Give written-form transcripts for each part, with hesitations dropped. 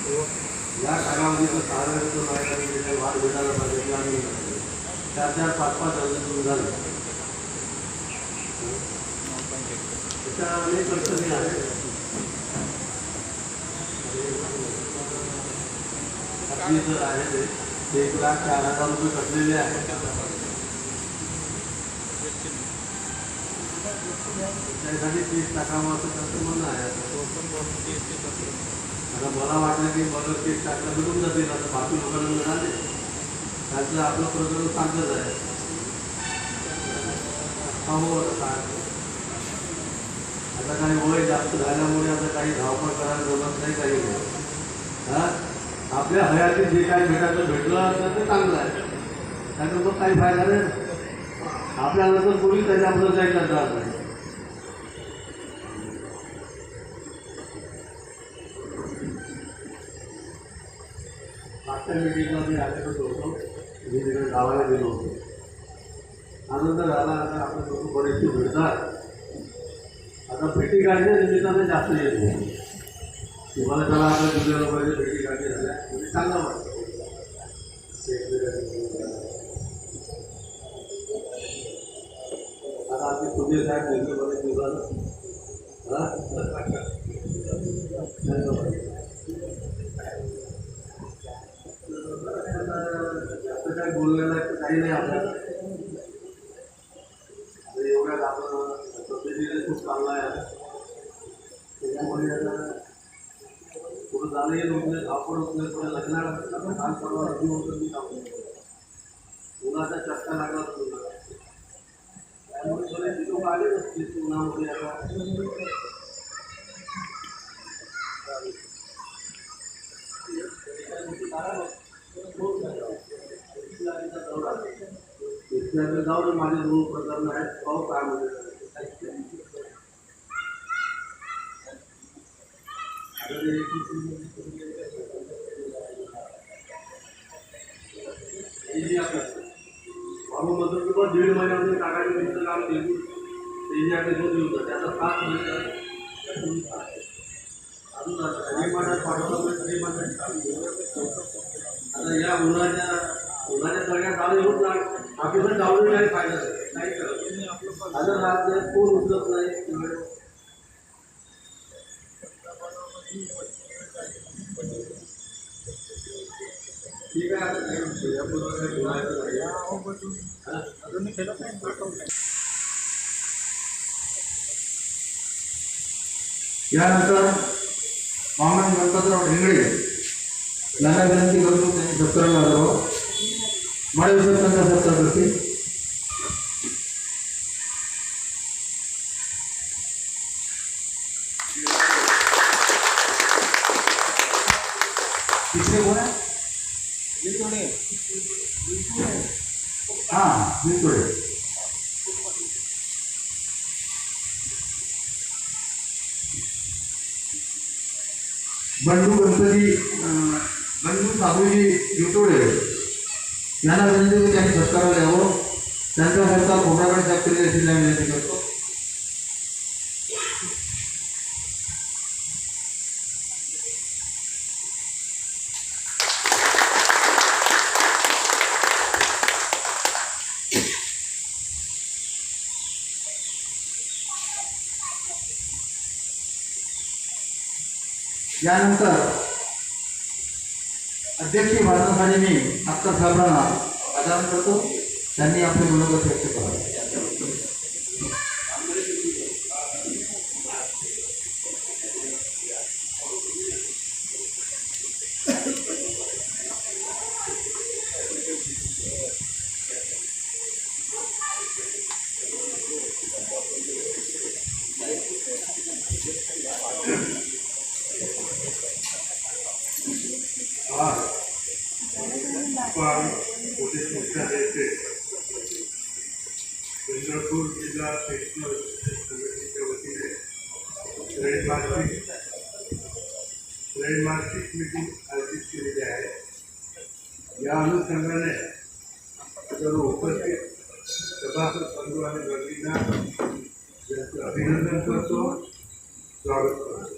या कालावधी तो साधारण वाद भेटायला पाहिजे आम्ही 4-4, 5-5 वर्षातून झालं. त्याच्या अनेक अडचणी आहेत. आपली जर आहे ते 1,04,000 रुपये कटलेले आहेत. त्यासाठी 30 टाकावं असं त्यांचं म्हणणं आहे. आता मला वाटलं की मला 30 टाका भेटून जातील. आता बाकी लोकांना मिळाले त्यांचं आपलं प्रकरण सांगत आहे. हो आता काही वय जास्त झाल्यामुळे आता काही धावपळ करायला जमत नाही, काही नाही. हां, आपल्या हयातीत जे काही भेटायचं भेटलं तर ते चांगलं आहे. त्याचं मग काही फायदा नाही. आपल्याला तर कोणी त्याच्याबद्दल जायला जात नाही. मागच्या मीटिंगला मी आलेलो होतो. मी तिकडे गावाला गेलो होतो. आनंद झाला. आता आपण लोक बरेचसे भेटतात. आता भेटी काढल्या निमित्ताने जास्त येत नाही. तुम्हाला त्याला आपल्या दुसऱ्या लोकांच्या भेटी काढली झाल्या म्हणजे चांगलं वाटतं. आता आपले सुधीर साहेब नेहमी बरेच दिवसानं जास्त काय बोललेलं काही नाही आपल्याला. एवढ्यात आपण पद्धतीने खूप चांगला आहे. त्याच्यामुळे पुढं झालंही नव्हतं, धावपळ होत नाही. पुढे लग्नाला काल परवा रजू होतं, मी जाऊ उन्हाचा चटका लागला होता. त्यामुळे बरेच लोक आले नसतील उन्हामध्ये. आता जाऊ माझे 2 प्रकरण आहेत. पाहू काय म्हणजे बाबू म्हणतो की बस 1.5 महिन्यामध्ये टाकायचं तुमचं काम केलं. ते आपले 2 दिवस त्याचा 7 महिने अजून आता पाठवलं. आता या उन्हाच्या सगळ्या गाव येऊन आपली पण गावून काही फायदा नाही करत. आता राहत कोण उचलत नाही. ठीक आहे. यानंतर मामन गणपतराव ढेंगळे यांना विनंती करतो त्यांनी सत्कार करावं. माळेश्वर त्यांचा सत्कार करतील. तिसरे कोण आहे? हां, बिलकुल. बंडू साबूजी युटोडे यांना विनंती की त्यांनी सत्काराला यावं. त्यांचा सत्कार खोबराकडे साफ केलेली अशी विनंती करतो. यानंतर अध्यक्षीय भाषणासाठी मी अख्तर साहेबांना आवाहन करतो. त्यांनी आपले मनोगत व्यक्त करावे. पोलीस मुख्यालयाचे चंद्रपूर जिल्हा पेन्शनर समितीच्या वतीने त्रैमासिक मीटिंग आयोजित केलेली आहे. या अनुषंगाने सर्व उपस्थित सभासद बंधू आणि भगिनींना अभिनंदन करतो, स्वागत करतो.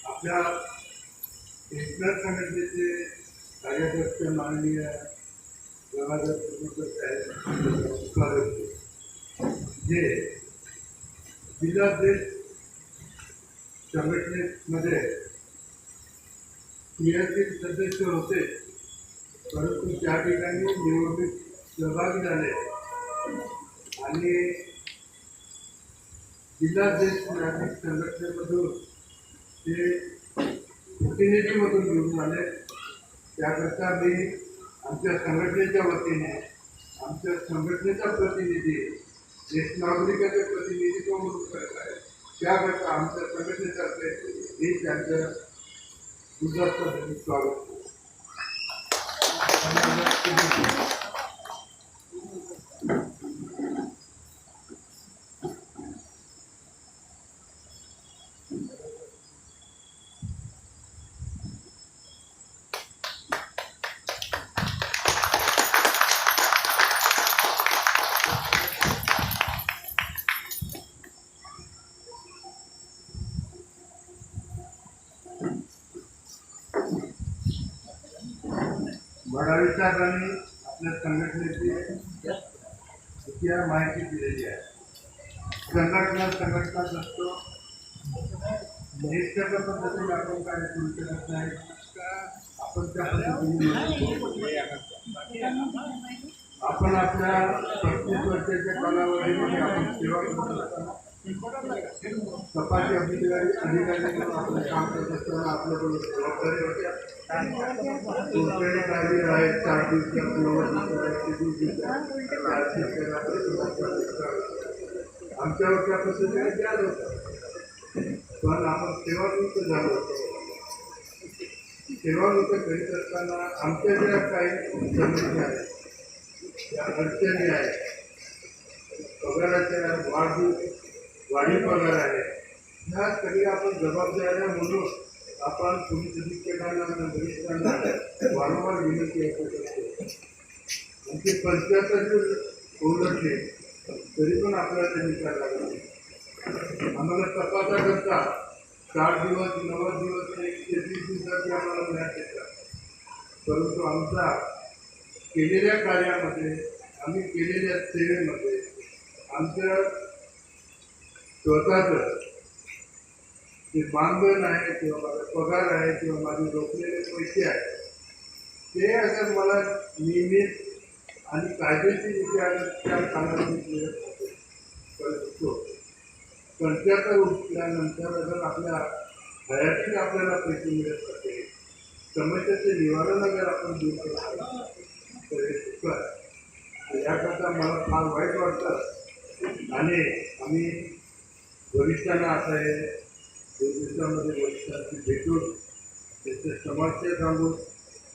आपल्या एकनाथ संघटनेचे कार्याध्यक्ष माननीय गंगाधर साहेब स्वागत जे जिल्हाध्यक्ष संघटनेमध्ये क्रियाशील सदस्य होते, परंतु त्या ठिकाणी निवडणूक सहभागी झाले आणि जिल्हाध्यक्ष नागरिक संघटनेमधून ते प्रतिनिधीमधून निवडून आले. त्याकरता मी आमच्या संघटनेच्या वतीने आमच्या संघटनेचा प्रतिनिधी ज्येष्ठ नागरिकाचे प्रतिनिधित्व म्हणून करत आहे. त्याकरता आमच्या संघटनेतर्फे मी त्यांचं उद्घाटन स्वागत करतो. वडाळी साहेबांनी आपल्या संघटनेची इतिहास माहिती दिलेली आहे. संघटनाच असतो, निष्ठेच्या पद्धतीने आपण काय करू शकत नाही. आपण त्या पद्धतीने आपण आपल्या 35 वर्षाच्या कालावधीमध्ये आपण सेवा करत असताना तपासी अधिकारी म्हणून आपलं काम करत असताना आपल्याकडून जबाबदारी होत्या. कोणत्याही कार्य आहेत, 4 दिवसात 90 आमच्यावर त्या पद्धतीने द्याल होतं, पण आपण सेवानिवृत्त झालो होतो. सेवानिवृत्त करीत असताना आमच्या ज्या काही समस्या आहेत, त्या अडचणी आहेत, पगाराच्या वाढीव पगार आहे, ह्या सगळ्या आपण जबाबदाऱ्या म्हणून आपण पोलीस अधीक्षकांना वरिष्ठांना वारंवार विनंती करत असतो. आमचे 75 ओळखले तरी पण आपल्याला ते निकाल लागला नाही. आम्हाला तपासाकरता 4 दिवस 90 दिवस 120 दिवसाची आम्हाला मिळत येतात, परंतु आमचा केलेल्या कार्यामध्ये आम्ही केलेल्या सेवेमध्ये आमचं स्वतःचं जे मानधन आहे किंवा माझा पगार आहे किंवा माझे रोखलेले पैसे आहेत, ते अगर मला नियमित आणि कायदेशीररित्या त्या कालावधीत मिळत असतो. 75 उठल्यानंतर अगर आपल्या हयातीत आपल्याला पैसे मिळत असेल, समस्येचे निवारण अगर आपण दूर करतो तर हे चुक आहे. याकरता मला फार वाईट वाटतं आणि आम्ही वरिष्ठांना आता हे 2 दिवसामध्ये वरिष्ठांची भेटून त्याचे समस्या सांगून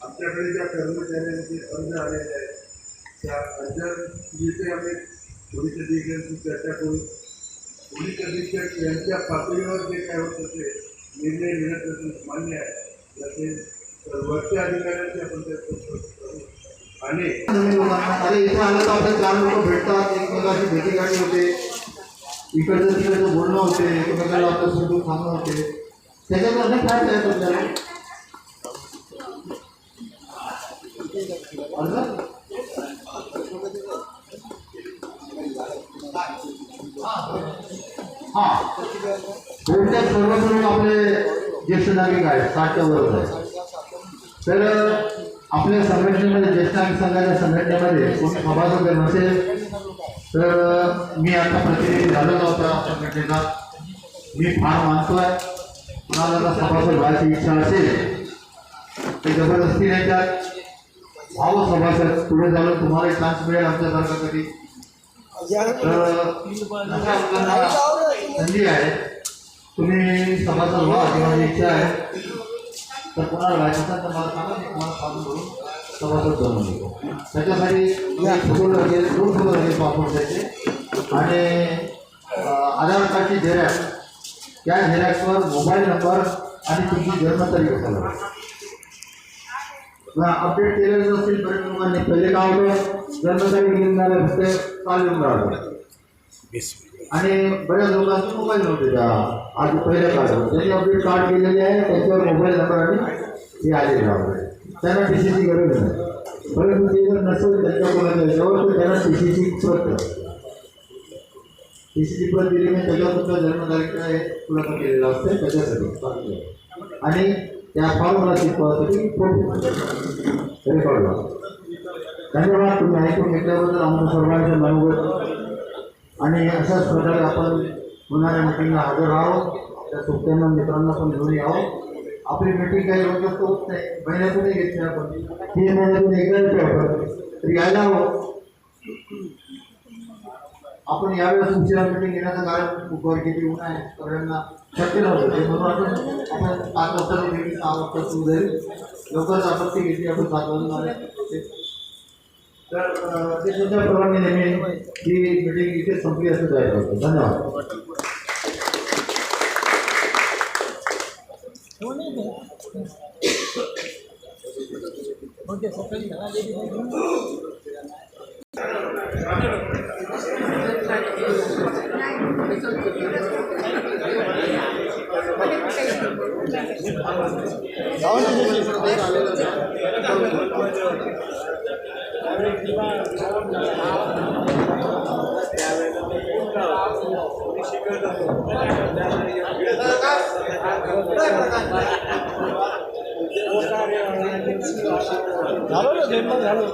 आमच्याकडे ज्या कर्मचाऱ्यांचे अर्ज आलेले आहेत त्या अर्जाविषयी आम्ही पोलीस अधीक्षकांची चर्चा करू. पोलीस अधीक्षक यांच्या पातळीवर जे काय होत असेल निर्णय घेण्यात असेल मान्य आहे त्याचे वरच्या अधिकाऱ्यांची आपण चर्चा करू. आणि इथे आलं तर आपले 4 लोक भेटतात, एकमेकांची भेटीगाठी होते, इकडचं तिकडचं बोलणं होते, एकमेकाला आपलं सुरू थांबणं होते. त्याच्यात अनेक फायदे आहेत आपल्याला. बहुतेक सर्वजण आपले ज्येष्ठ नागरिक आहेत, 60च्या वर आहेत. तर आपल्या संघटनेमध्ये ज्येष्ठ नागरिक संघाच्या संघटनेमध्ये कोणी सभासद नसेल तर मी आता प्रतिनिधी झालेला होता संघटनेचा. मी फार मानतोय, कुणाला सभासद व्हायची इच्छा असेल ते जबरदस्ती त्याच्यात व्हावं सभासद. पुढे जाऊन तुम्हाला चान्स मिळेल आमच्यासारखा कधी. तर संधी आहे, तुम्ही सभासद व्हा अशी माझी इच्छा आहे. तर कुणाला व्हायचं असेल तर मला सांगा, मी तुम्हाला पाठवून करून सभासद बनवून देतो. त्याच्यासाठी फोटो लागेल, 2 फोटो लागेल पासपोर्ट द्यायचे आणि आधार कार्डची झेरॉक्स. त्या झेरॉक्सवर मोबाईल नंबर आणि तुमची जन्मतारीख असायला अपडेट केलेलं नसेल बरेच लोकांनी. पहिले काय होतं, जन्मतारीख घेऊन जायला फक्त काल येऊन राहिलं. आणि बऱ्याच लोकांचे मोबाईल नव्हते त्या आधी पहिल्या काळात त्यांनी अपडेट कार्ड केलेले आहे त्यांच्यावर मोबाईल नंबर आणि हे आलेले आहे त्यांना टी सीची गरज नाही परंतु ते जर नसेल त्यांच्या कोणाच्या याच्यावर तर त्यांना टी सीची प्रत दिली नाही त्याच्यावर तुमचा जन्मतारीख खुलासा केलेला असते त्याच्यासाठी आणि त्या फॉर्मला शिकवासाठी रेकॉर्ड धन्यवाद तुम्ही ऐकून घेतल्याबद्दल आमचं सर्वांचं मनोगत आणि अशाच प्रकारे आपण होणाऱ्या मीटिंगला हजर आहोत त्या सुट्ट्यांना मित्रांना पण घेऊन यावं आपली मीटिंग काही रोजच होत नाही महिन्यातूनही घेतली आपण 3 महिन्यातून एकदा येतो आपण तर यायला हवं आपण यावेळेस उशिरा मीटिंग घेण्याचं कारण कुकर किती ऊन आहे सगळ्यांना शक्य नव्हतं ते म्हणून आपण 5 वाजता मीटिंग 6 वाजता सुरू झाली लवकरच आपत्ती घेतली आपण 7 वाजता तर ते तुमच्या प्रमाणे नेहमी ही मीटिंग इथे संपली असं जायचं होतं धन्यवाद झालं ना